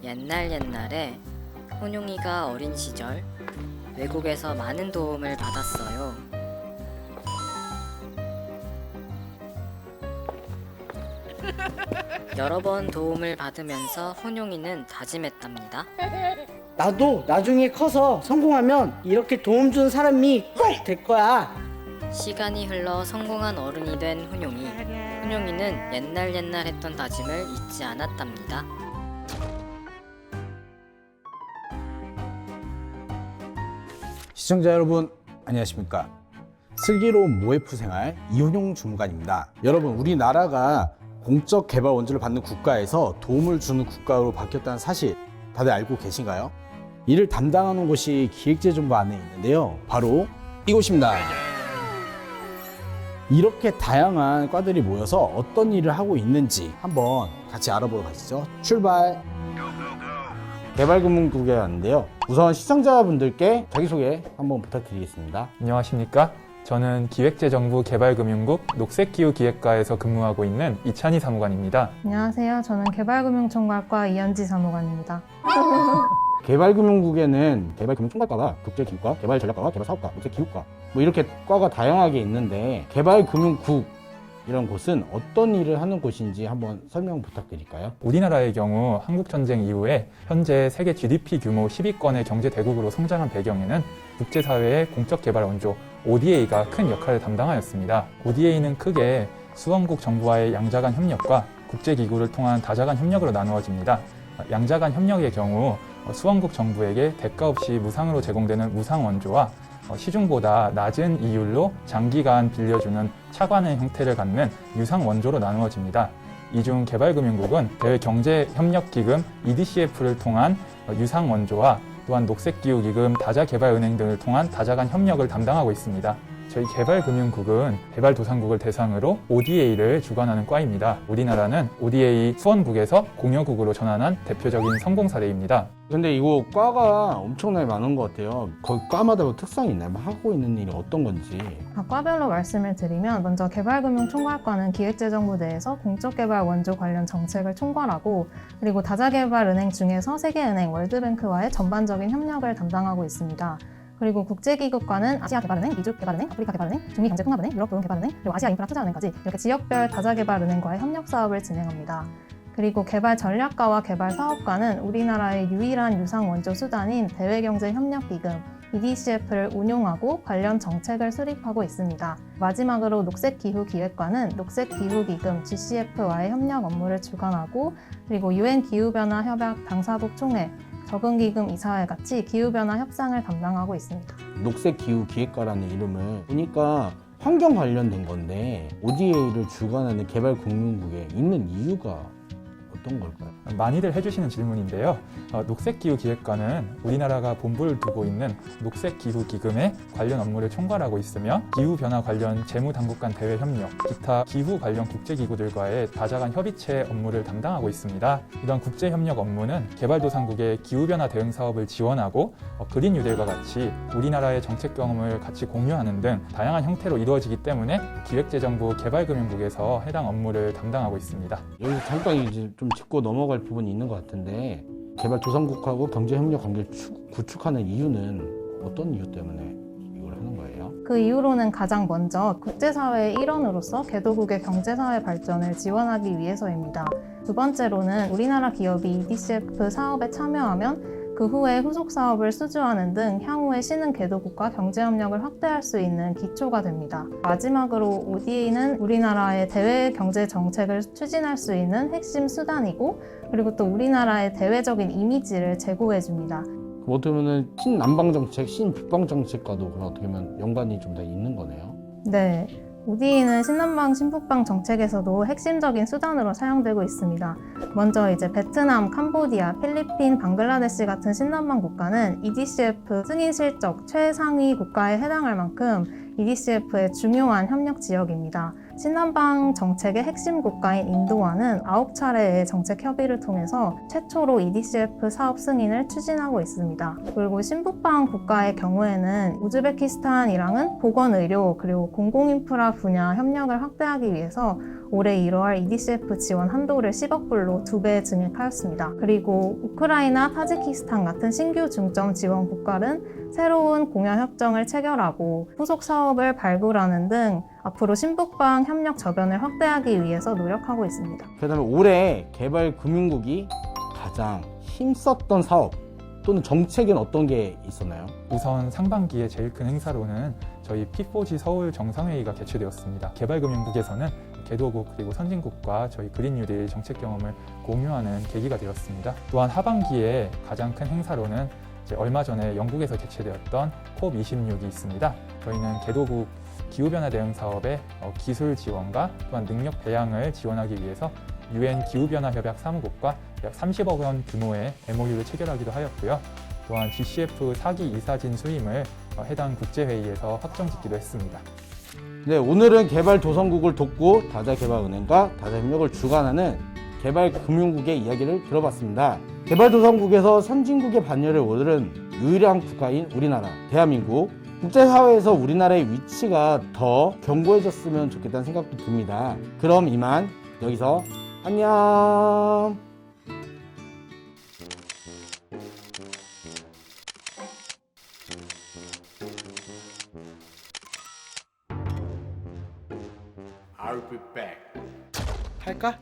옛날에 혼용이가 어린 시절 외국에서 많은 도움을 받았어요. 여러 번 도움을 받으면서 혼용이는 다짐했답니다. 나도 나중에 커서 성공하면 이렇게 도움 준 사람이 꼭 될 거야. 시간이 흘러 성공한 어른이 된 혼용이. 혼용이는 옛날 했던 다짐을 잊지 않았답니다. 시청자 여러분 안녕하십니까. 슬기로운 모에프 생활 이혼용 주무관입니다. 여러분, 우리나라가 공적 개발 원조를 받는 국가에서 도움을 주는 국가로 바뀌었다는 사실 다들 알고 계신가요? 이를 담당하는 곳이 기획재정부 안에 있는데요, 바로 이곳입니다. 이렇게 다양한 과들이 모여서 어떤 일을 하고 있는지 한번 같이 알아보러 가시죠. 출발! 개발금융국에 왔는데요, 우선 시청자분들께 자기소개 한번 부탁드리겠습니다. 안녕하십니까. 저는 기획재정부 개발금융국 녹색기후기획과에서 근무하고 있는 이찬희 사무관입니다. 안녕하세요. 저는 개발금융총괄과 이현지 사무관입니다. 개발금융국에는 개발금융총괄과가 국제기후과, 개발전략과가, 개발사업과, 녹색기후과 뭐 이렇게 과가 다양하게 있는데, 개발금융국이라는 곳은 어떤 일을 하는 곳인지 한번 설명 부탁드릴까요? 우리나라의 경우 한국전쟁 이후에 현재 세계 GDP 규모 10위권의 경제대국으로 성장한 배경에는 국제사회의 공적개발 원조 ODA가 큰 역할을 담당하였습니다. ODA는 크게 수원국 정부와의 양자간 협력과 국제기구를 통한 다자간 협력으로 나누어집니다. 양자간 협력의 경우 수원국 정부에게 대가 없이 무상으로 제공되는 무상원조와 시중보다 낮은 이율로 장기간 빌려주는 차관의 형태를 갖는 유상원조로 나누어집니다. 이 중 개발금융국은 대외경제협력기금 EDCF를 통한 유상원조와 또한 녹색기후기금, 다자개발은행 등을 통한 다자간 협력을 담당하고 있습니다. 저희 개발금융국은 개발도상국을 대상으로 ODA를 주관하는 과입니다. 우리나라는 ODA 수원국에서 공여국으로 전환한 대표적인 성공 사례입니다. 근데 이거 과가 엄청나게 많은 것 같아요. 거기 과마다 뭐 특성이 있나요? 하고 있는 일이 어떤 건지. 과별로 말씀을 드리면, 먼저 개발금융총괄과는 기획재정부 내에서 공적개발 원조 관련 정책을 총괄하고, 그리고 다자개발은행 중에서 세계은행, 월드뱅크와의 전반적인 협력을 담당하고 있습니다. 그리고 국제기구과는 아시아개발은행, 미주개발은행, 아프리카개발은행, 중미경제통합은행, 유럽도움개발은행, 그리고 아시아인프라투자은행까지 이렇게 지역별 다자개발은행과의 협력 사업을 진행합니다. 그리고 개발전략가와 개발사업가는 우리나라의 유일한 유상원조 수단인 대외경제협력기금 EDCF를 운용하고 관련 정책을 수립하고 있습니다. 마지막으로 녹색기후기획과는 녹색기후기금 GCF와의 협력 업무를 주관하고, 그리고 UN 기후변화 협약 당사국 총회, 적응기금 이사회 같이 기후변화 협상을 담당하고 있습니다. 녹색기후기획과라는 이름을 보니까 환경 관련된 건데, ODA를 주관하는 개발금융국에 있는 이유가 어떤 걸까요? 많이들 해주시는 질문인데요. 녹색기후기획과는 우리나라가 본부를 두고 있는 녹색기후기금의 관련 업무를 총괄하고 있으며, 기후변화 관련 재무당국 간 대외협력, 기타 기후 관련 국제기구들과의 다자간 협의체 업무를 담당하고 있습니다. 이런 국제협력 업무는 개발도상국의 기후변화 대응 사업을 지원하고 그린 뉴딜과 같이 우리나라의 정책 경험을 같이 공유하는 등 다양한 형태로 이루어지기 때문에 기획재정부 개발금융국에서 해당 업무를 담당하고 있습니다. 여기서 잠깐 이제 좀 짚고 넘어갈 부분이 있는 것 같은데, 개발도상국하고 경제협력 관계를 구축하는 이유는 어떤 이유 때문에 이걸 하는 거예요? 그 이유로는 가장 먼저 국제사회의 일원으로서 개도국의 경제사회 발전을 지원하기 위해서입니다. 두 번째로는 우리나라 기업이 EDCF 사업에 참여하면 그 후에 후속 사업을 수주하는 등 향후에 신흥 개도국과 경제협력을 확대할 수 있는 기초가 됩니다. 마지막으로 ODA는 우리나라의 대외 경제 정책을 추진할 수 있는 핵심 수단이고, 그리고 또 우리나라의 대외적인 이미지를 제고해줍니다. 어떻게 보면 신남방정책, 신북방정책과도 그럼 어떻게 보면 연관이 좀 더 있는 거네요. 네. ODA는 신남방, 신북방 정책에서도 핵심적인 수단으로 사용되고 있습니다. 먼저 이제 베트남, 캄보디아, 필리핀, 방글라데시 같은 신남방 국가는 EDCF 승인 실적 최상위 국가에 해당할 만큼 EDCF의 중요한 협력 지역입니다. 신남방 정책의 핵심 국가인 인도와는 9차례의 정책 협의를 통해서 최초로 EDCF 사업 승인을 추진하고 있습니다. 그리고 신북방 국가의 경우에는 우즈베키스탄이랑은 보건의료 그리고 공공인프라 분야 협력을 확대하기 위해서 올해 1월 EDCF 지원 한도를 10억 불로 2배 증액하였습니다. 그리고 우크라이나, 타지키스탄 같은 신규 중점 지원 국가는 새로운 공여 협정을 체결하고 후속 사업을 발굴하는 등 앞으로 신북방 협력 저변을 확대하기 위해서 노력하고 있습니다. 그다음에 올해 개발금융국이 가장 힘썼던 사업 또는 정책은 어떤 게 있었나요? 우선 상반기에 제일 큰 행사로는 저희 P4G 서울 정상회의가 개최되었습니다. 개발금융국에서는 개도국 그리고 선진국과 저희 그린뉴딜 정책 경험을 공유하는 계기가 되었습니다. 또한 하반기에 가장 큰 행사로는 이제 얼마 전에 영국에서 개최되었던 COP26이 있습니다. 저희는 개도국 기후변화 대응 사업의 기술 지원과 또한 능력 배양을 지원하기 위해서 UN 기후변화 협약 사무국과 약 30억 원 규모의 MOU를 체결하기도 하였고요. 또한 GCF 4기 이사진 수임을 해당 국제회의에서 확정짓기도 했습니다. 네, 오늘은 개발도상국을 돕고 다자개발은행과 다자협력을 주관하는 개발금융국의 이야기를 들어봤습니다. 개발도상국에서 선진국의 반열에 오른 유일한 국가인 우리나라, 대한민국. 국제사회에서 우리나라의 위치가 더 견고해졌으면 좋겠다는 생각도 듭니다. 그럼 이만 여기서 안녕. 할까?